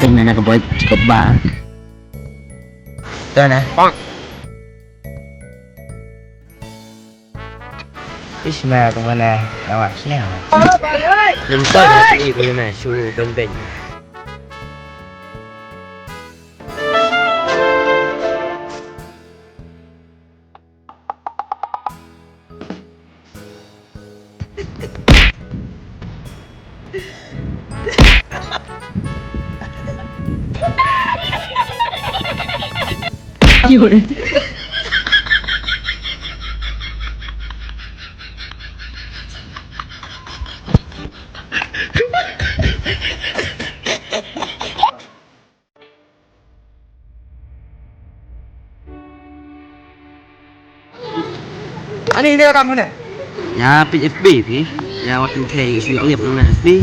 Kena nak buat cukup bah. Dah nah. Ismail kung mana awak sini. Nampak ni boleh masuk benteng. Ani dia kamu ni. Ya PFB ni. Ya waktu saya sudah lihat mana ni.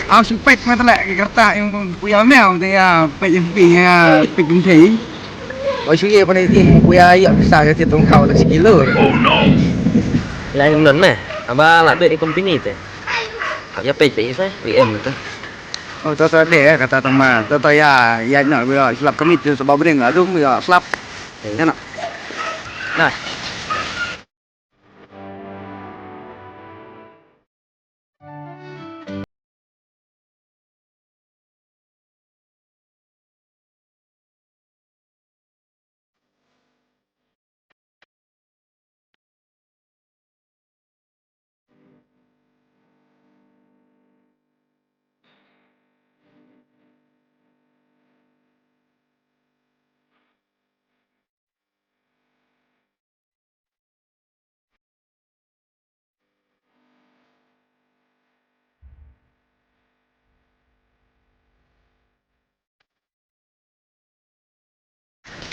Aku sumpah mata lek kereta yang punya mel dia PMP ya PMP. Ôi chú gì con này thì quay ai ở sao cho thiệt tông khẩu là chỉ kilo. Lain non mah. Aba lah di company tu. Ya PC saya VM tu. Oh tôi để kata teman, tôi ya ya nó bây giờ slap kami tu sebab bring aduh bây giờ slap. Thế nào. Rồi.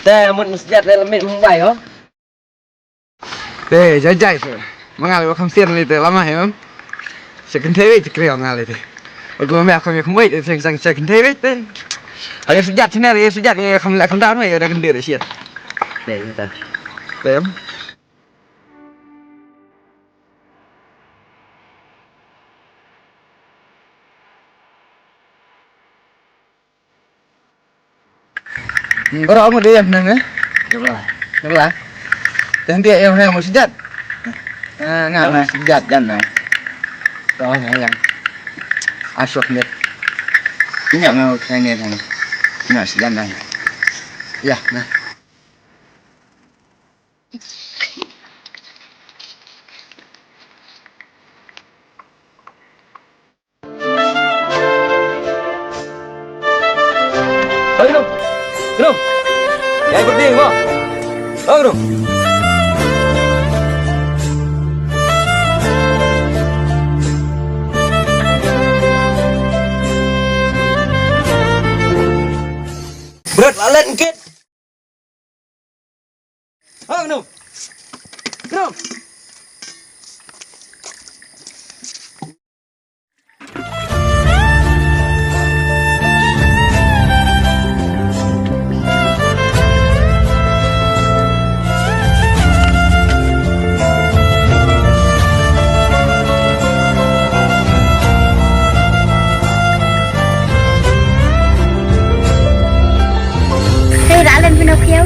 Dah mun sejat dalam Mumbai oh. Thế jajai rồi. Mangal có không xiên lên từ lắm mà hiểu không? Second TV thì kêu ngal lên. Aku mẹ không biết sang second TV thế. Ada sejat sini ada sejat không lại không đau nữa ada gender đấy xiên. Để chúng ta. Tem. Có rõ một đi em nè. Đúng rồi. Đúng rồi. Tên dia em hay một sejat. Ngal này sejat dan này. Đó yang asyik net. Ini yang mau saya net này. Nah, sejat này. Ya, nah. Ayo, Grum. Yang berdiri, Pak. Oh, Grum. Berat lalat mungkin. Oh, Grum. Grum. Tôi đã lên Pinocchio.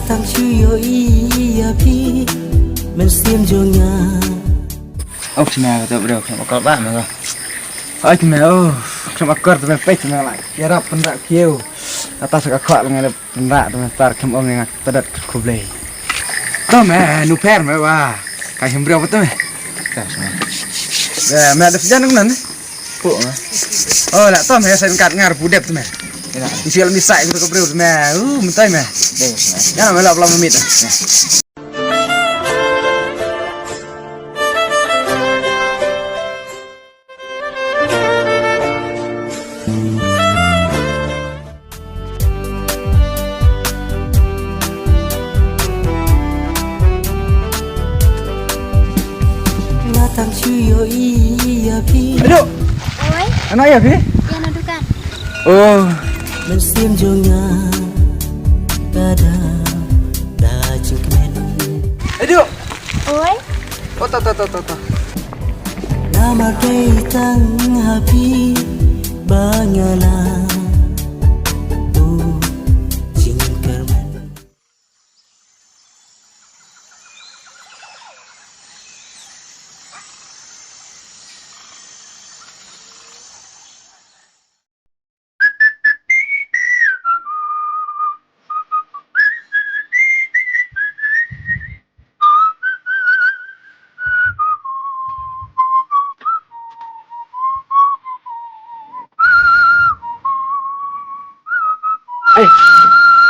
Tang chuyo iya pi men sim jo nya. Oh, cina kata bro, sama kau bah mana? Oh, cina sama kau tu memang cina lah. Kira pendak kieu atas kakak dengan pendak tu tar kem om dengan tadat kublai. Kau meh nuper meh wah, kau hembra apa tu meh? Meh ada sejan dengan ni. Oh, nak tahu meh saya kat ngar budep tu meh. Isi alam bisa itu ke bro me. Mentai me. Ya me la memit. Natang cuyo iya pi Aduh, Oi, anak ya, Pi? yang nudukan. Oh, Mensim jonga Kada Dajing kemen aduh. Oi, Oh, to. Nama keitang hapi Banyala Tu Singkerman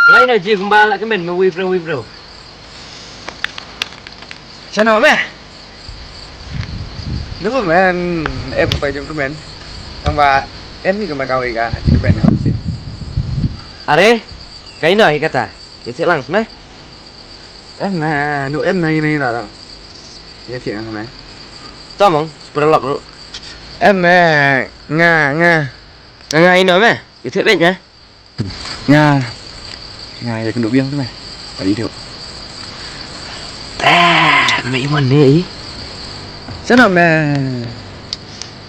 Lain aja kembali ke men, we bro. Sana me. Đúng rồi men, em phải dùng cái men. Thằng bà em như mà kau ikan cái men nào sih. Are, kayak ini kata. Jadi langsung meh. Em mà nụ em này là giới thiệu không em? Tomong, sepuluh lok dulu. Em Nga Nggak ini meh. Jadi bet ya. Nga là cái nụ biếng thế này. Phải đi được. Mấy món này. Chắc là mẹ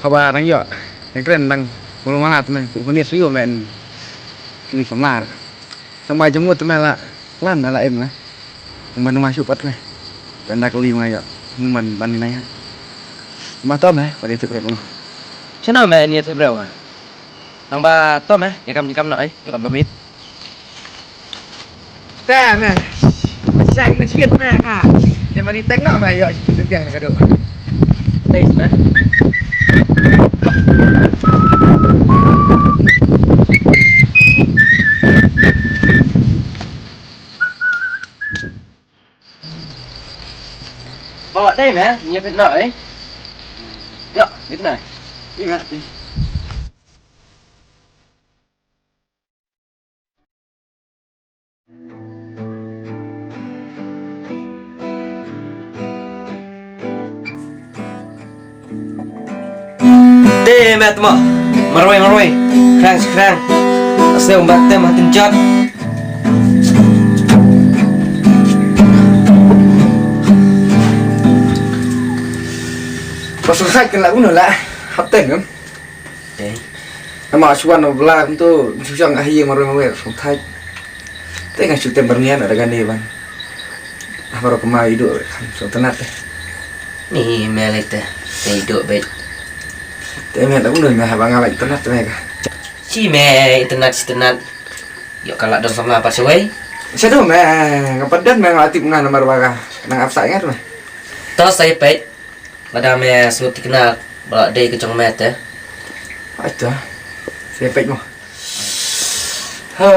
họ bà đang giỏi cái keren đang belum malat men cũng có niat suyo men ini pemar sampai jemut men lah lan lah em lah mình masuk pat men benda kelima ya mình ban này mà tôm này phải đi thực hiện luôn Chứ nào mẹ nhiệt thế bro à? Thằng ba tôm á, nhà cầm nổi, cầm bấm ít. ta nè chạy nó chiết mẹ à để mà đi tách nọ mày rồi được tiền là được Đây nè. Bỏ đây mẹ, nhiệt thế nổi. Được, biết này. đi mẹ đi Tê mẹ tụi mà rồi. Khang. Asal umbak teh makin cat. có số sách là cũng nữa lại hấp tỉnh lắm Đấy. mà chuan nó là cũng tôi chú trọng ai mà rồi mà về số thay thế ngày chủ tiền bằng nghe ở đây này bạn baru kemari hidup so tenat Nih melek teh. Hidup bet. thế mẹ cũng đừng là bang lạnh tenat mẹ cả Si me internet. Yuk kalau dong sama apa sih wey? saya tuh mẹ ngepedet mẹ ngelatih pengen nomor baga nang apa ingat mẹ Terus saya pet. Pada me sulit kenal. Balak day ke cong met teh. aja saya pek mau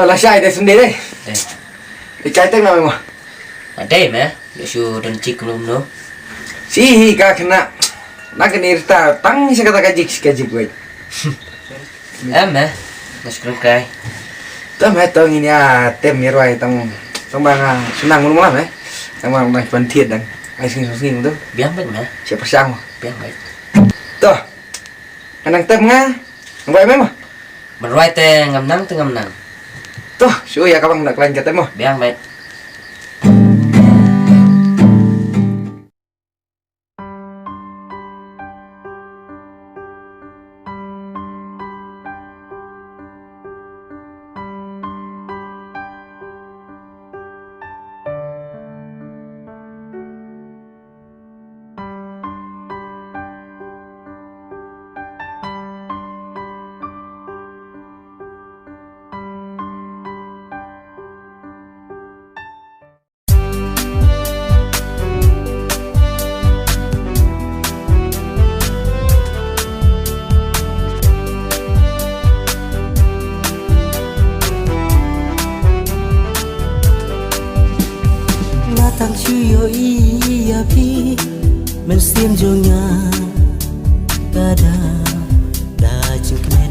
lah saya deh sendiri di kaitan nama mau Ada me. Yuk su dan cik belum no. sih kak kena nak nirta tang saya kata kajik gue Me. Nasi kai. tuh mẹ tuh ini ya tem mirwai tang bang senang mulu malam ya bang bang thiệt đằng ai xin tuh Biang bet me. siapa sang Biang bet. tuh anang tem nga ang bay mo Meruai teh ngam nang. tuh suya kabang nak lanjut tem mo Biang bet. tăng chiều ý phi mình xiêm cho nhà ta đã chừng khen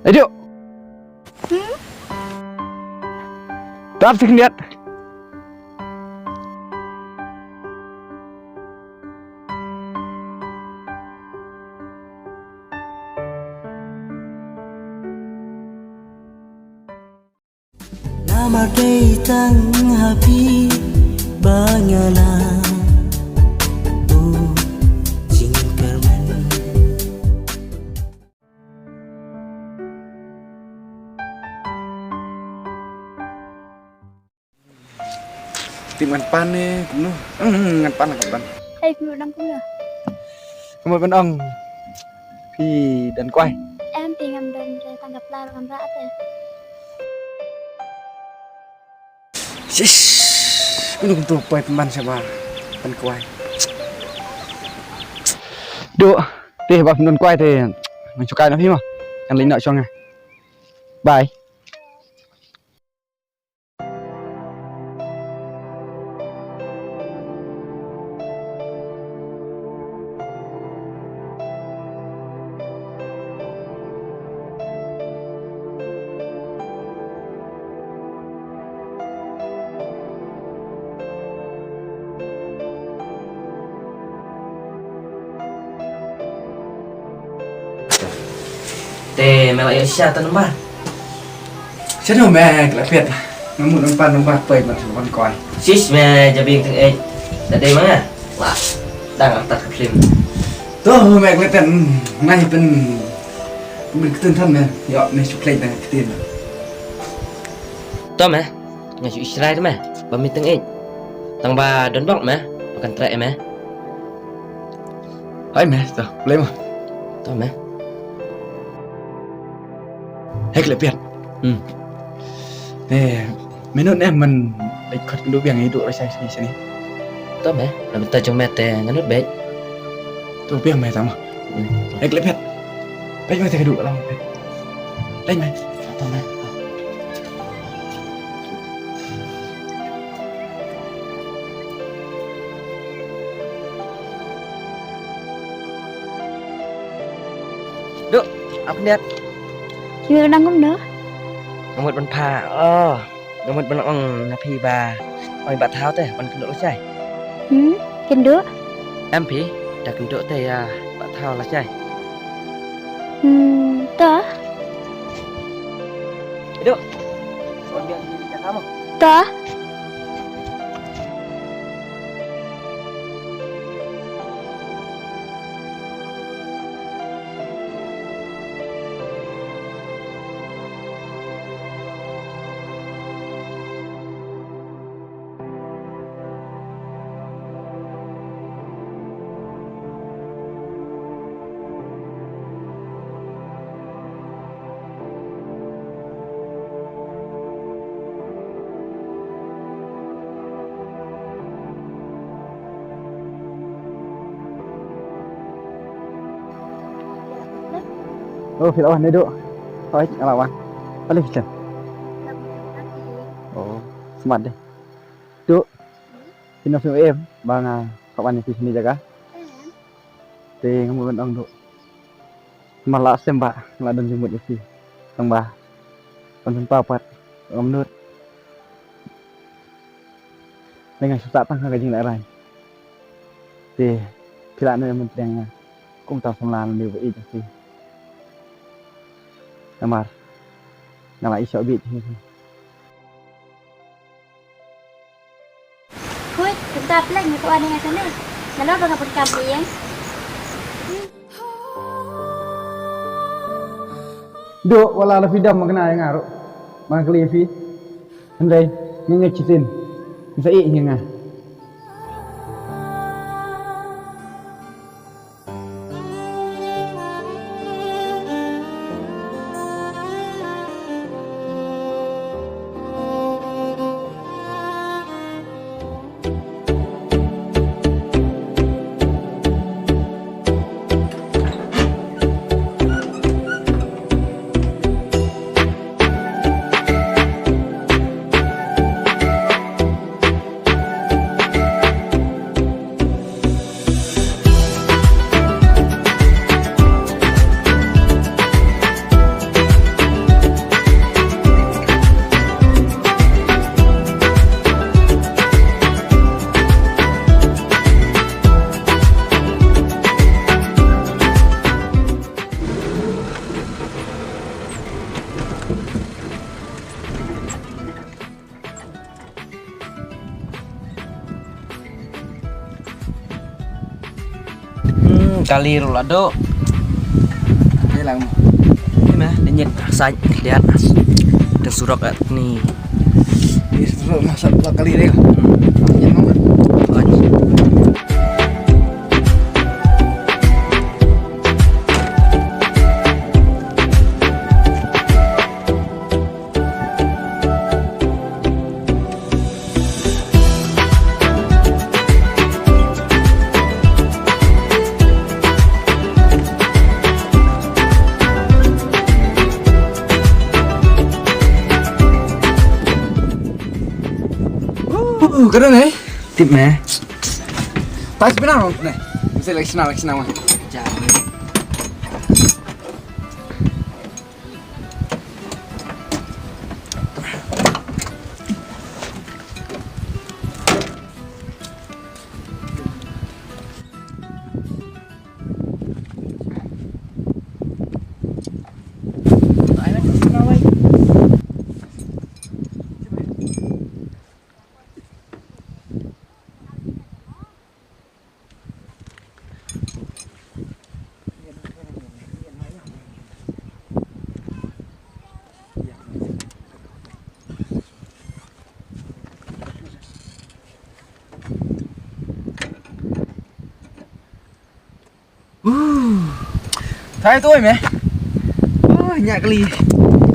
Ayo. Dapat sih lihat. Nama datang happy banyalah Tìm ngàn pan đi cũng nó ngàn pan là ngàn pan. Ê, người đang cũng được. Cảm ơn ông thì đàn quay. Em thì ngầm đền rồi tăng gặp la và ngầm rã thế. Cứ đừng tụt quay teman siapa đàn quay. Được, thì bảo đàn quay thì mình cho cái nó phim mà. Em lấy nợ cho ngài. Bye. Teh melak Aisyah tan lembar. Chết rồi mẹ lại Việt. Nó một đàn pan bơi mà con quay. Sis me jabing teng ej. Dari mana? Wah, dah angkat ke film. Tuh mẹ lại tiền ngay bên mình cái tên thân này, dọn này chụp lên này cái tiền này. Tuh me, ngaji Israel tu me. Bami teng ej. Tang ba don bok me, bukan trek me. Hỏi mẹ, rồi lấy mà. Tuh me. Hết lại Việt. Nè, mấy nốt em mình để khất cái đồ biển ấy đuổi sang sini. Tuh me, na benta jong me teh nganut baik. Đồ biển mày sao mà? Hết lại Việt. Lấy mày thì cái đuổi đâu? Lấy mày. Tuh me. Duk, apa lihat? Người đang cũng được. Ngamut ban pha. Ngamut ban ong napi ba. Oi bat tháo teh ban kenduk lacai. Kinh được. Em pi dah kenduk teh bat tháo lacai. Tớ. Duk. Kau dia di kamu. Tớ. Oh, film apa nih, Duk? Oh, apa? Boleh film. Oh, smart deh. Duk, film em, bang các bạn di sini jaga. Thì kamu bên ông Duk. Malah sembah, malah dan jemput isi. Tambah. Konsen papat, om Nur. Dengan susah tangga gajing lại rai. Thì pilihan yang penting cũng tahu sembilan điều vậy chứ. Namar, nggak lagi sok bit. Hui, kita plek ni kau ada yang sana. Lalu apa kau pergi yang? Duk, wala la fi dam magna yang ngaruh. Mang kali fi. Andai, ngecitin. Bisa i nga. Kali rulado. Ini lang. Ini mah denyet saj lihat. Ada surak nih. Ini suruh masak 2 kali deh. Yang mana? Keren nih. Tip meh. Pas benar nih. Bisa lagi senang mah. Thay tôi mẹ. Ôi nhạc lì.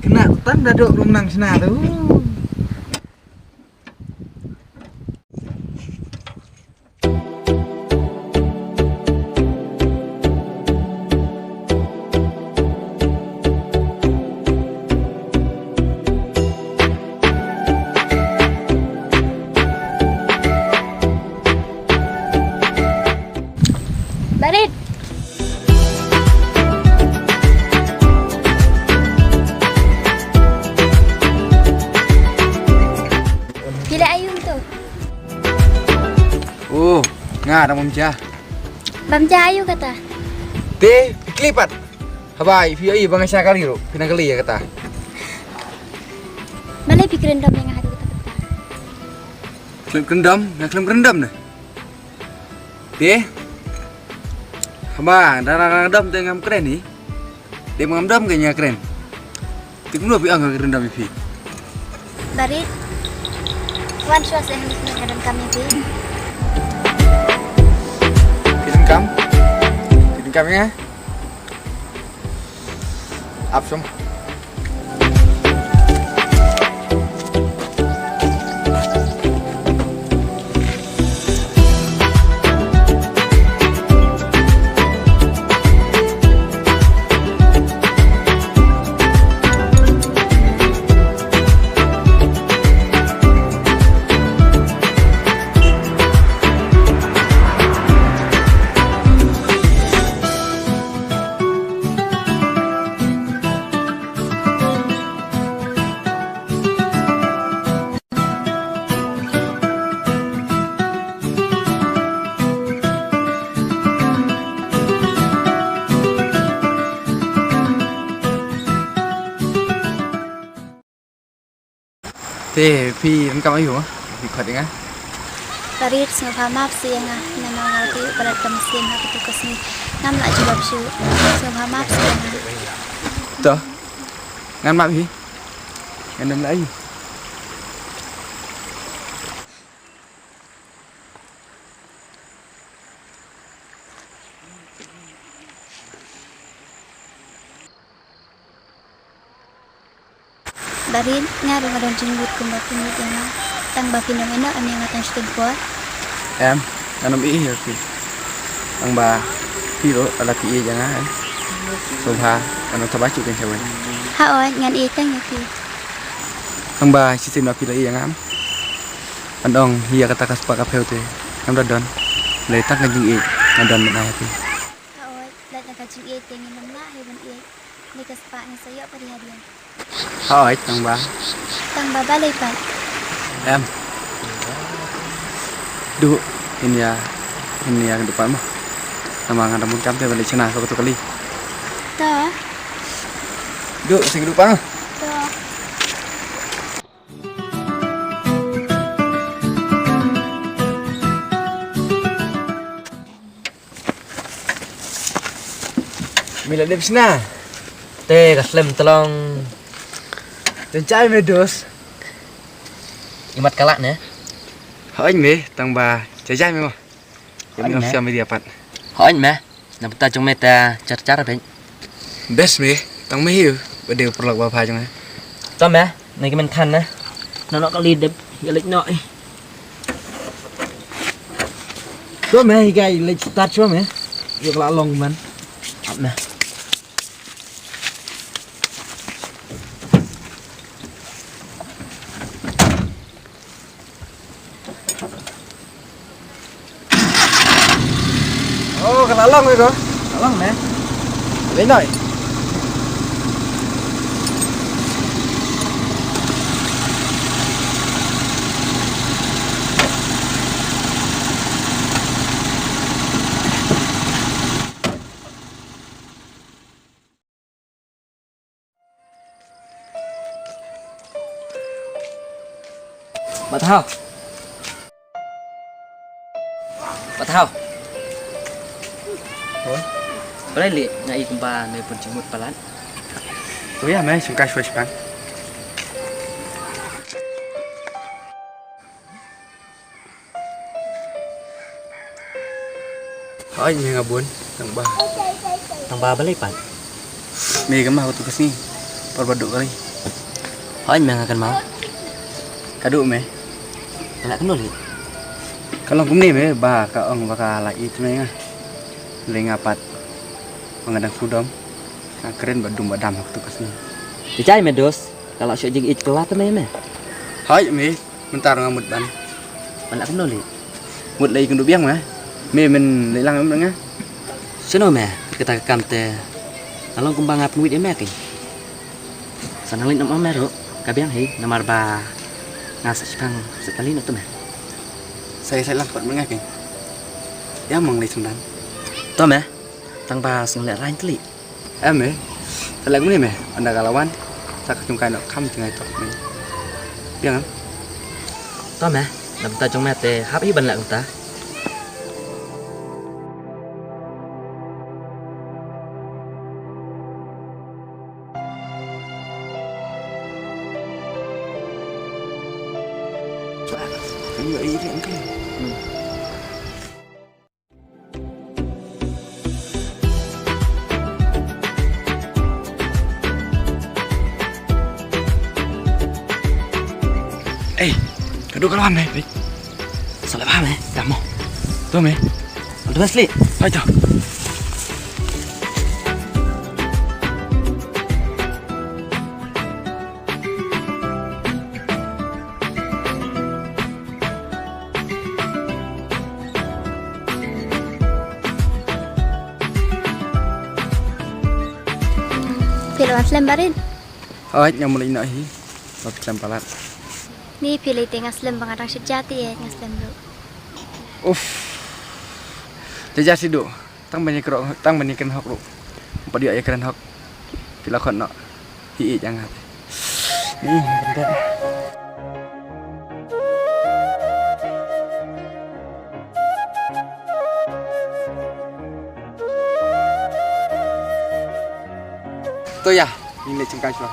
Cái nào tắt đã được rung năng nào đó. Barit. Gila ayun tuh. Nga đang mong cha. Bamja ayu kata. Te klipat. Habai fi ai bang sa kali ro. Pinang kali ya kata. Mana pikirin dom yang ada kata kata. Klem kerendam nih. Te. Haba, darah dam te ngam keren ni. Dia mengamdam kayaknya keren. Tik lu bi ang kerendam fi. Barit. Wan suasa yang mengadam kami bi. Kirim kam ya. Ap som. Thế Phi em cầm hiểu Phi khỏe đấy á. Barit ngapa maaf sih yang nama ngerti pada temsin hati tugas ni. Nam nak jawab sih. Ngapa maaf sih yang. Tuh. Ngan map Phi. Ngan đâm lại. Barit ngadong jenggut kumbatin yang tang bapin yang enak yang ngatan sudah kuat. Em, anh ý hiểu Phi. Ông bà Phi đó là Phi chẳng á. Sofa, anh thắp bát chụp trên trời. Ha oi ngan itang ya Pi. Ông bà chỉ xem là Phi là ý chẳng am. Anh ông hiya kata kaspa kapel te. Em đã đón. Lấy tắc ngân ý. Anh đón mình ai Phi. Ha oi lat nak kacing itang yang lemah heban it. Lekas pak ni saya pada hadiah. Hỏi ông bà. Tang baba lepat. Em. Dulu ini ya ke depan mah. Sama ada muncam teh balik sana satu kali. Dah. Duduk sing depan. Dah. Mila dia pesna. Te kaslem tolong Dan cai medos. imat kalak ne. Hỏi anh mẹ tầng bà chạy chạy mẹ mà. Em Hỏi làm mẹ. sao mới đi apart. Hỏi anh meh, na buta jong meta cara-cara ben. Best mẹ, tầng mấy hiểu. Bữa đều perlu apa aja mẹ. To meh, này cái mình than nè. Nó có lid đẹp, cái lịch nội. Tuh mẹ cái lấy start cho mẹ. Việc lạ lòng mình. Meh. Oh, cái lạ lòng rồi đó. Lạ lòng mẹ. Lấy nồi. Bà Thao. Bà Thao. Ủa? Boleh lihat ngai kumpa mai pun jemut palan. Tuh ya mẹ, chúng ta xoay xoay. Hỏi mẹ ngabun tầng bà. Tang ba balik pan. Mẹ cái mau tuh kesini. Perbaduk kali. Hỏi anh akan mau. Kado mẹ. Nak kenal lihat. Kalau kum nih mẹ, bà ka ong baka lại ít mẹ nga. Leng apat. Mengadang fudom. Keren badum badam waktu kesini. Dicai medos. Kalau syok jing ik kelat meh meh. Hỏi mẹ, mentar ngamut ban. Nak kenal lihat. Một lấy con đũa biếng mà. Mẹ mình lấy lăng em nga. Sino meh, kita kam te. Along kumpa ngap nuit meh king. Sanang lin nam meh ro. Kabiang hei namar ba. Ngas sepang sekali tu meh. Saya lampat menga keng. Ya mang lấy sundan. To meh. Tang ba sing lek rain teli. Em mẹ. Saya lagu nih mẹ, anda kalawan. Sak cungkai nak kam cengai tok mẹ. Biang am. To meh. Nak ta jong meh te hap i ban lek ta. Ini ini dia kan. Kedua kawan mẹ. Salah paham meh. Dah mau. Tuh mẹ. Udah basli. Ayo. Pilih aslam barin. Hỏi yang mulai nak hi. Bab cempalat. Ni pilih tengah aslam bangarang sejati ya aslam lu. Uff. Jajah si do. Tang banyak kerok, tang banyak kena hok lu. Empat dia ayah keren hok. Bila kau nak hi jangan. Nih, bentar. Tuh ya, ini cengkak cuma.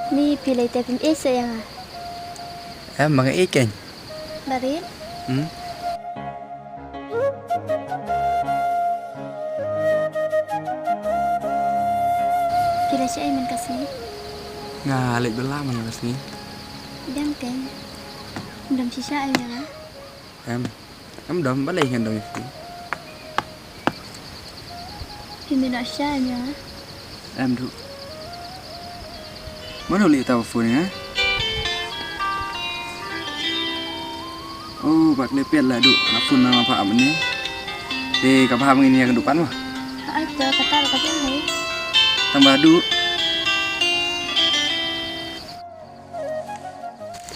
Ni pilih tepim esa yang Mga ikan. barin. Pilih siya man kasi. Ngalit belah mana kasih. Dang kan. Dam si siya ya. Em đom bắt lấy hiện đom gì. Hindi na siya ya. Em đủ. Mana boleh tahu telefonnya? Oh, bak lepet lah duk. Telepon nama Pak Am ni. Kau paham ini yang kedepan mah? Ada kata ada kata hai. Tambah duk.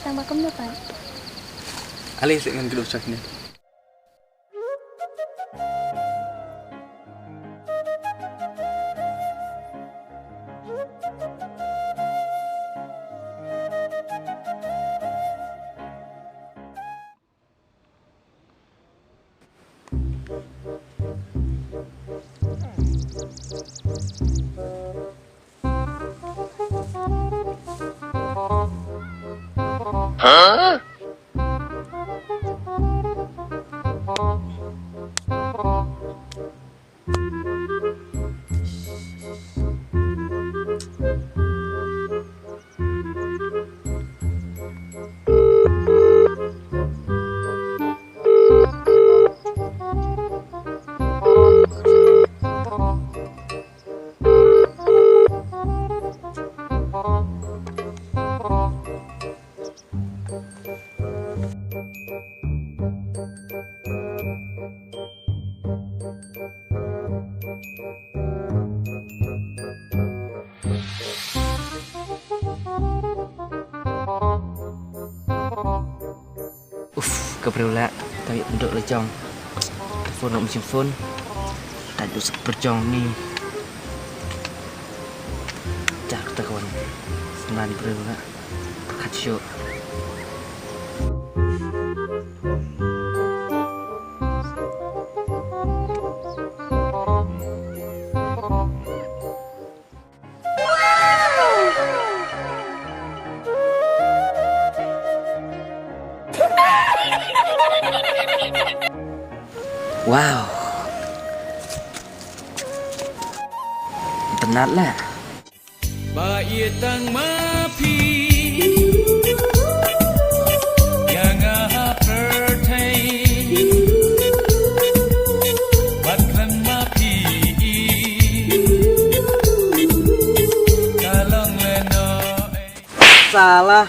Tambah kamu kan? Alis dengan kedua cak ni. Keperluan tapi penduk lejong. Phone nak mesin phone. Tak duduk seperjong ni. Cak kita kawan. Sembilan perlu berkat syuk. Wow. Penat lah. Baitang mapi yang pertai batkan mapi kalong leno Salah.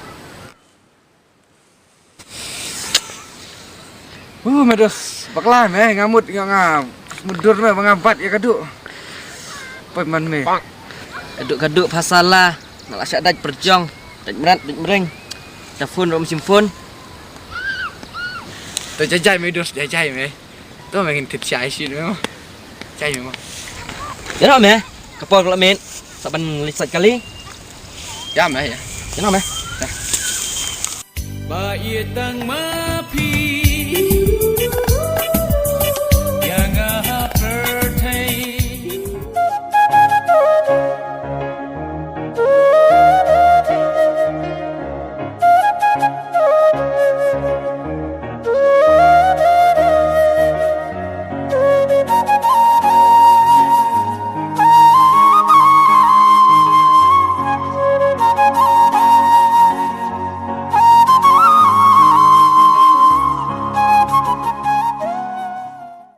Medos baklan ngamut ngam. Mudur mengambat ya kaduk. Paman me. Kaduk-kaduk pasal lah. Nak asyik dah perjong. Tak berat, tak mereng. Telefon rom simfon. Tu jajai medos jajai me. Tu main tit syai sih memang. Jai memang. Ya nak meh. Kapal kalau main. Saban lisat kali. Ya me ya. Ya nak meh. baitang mapi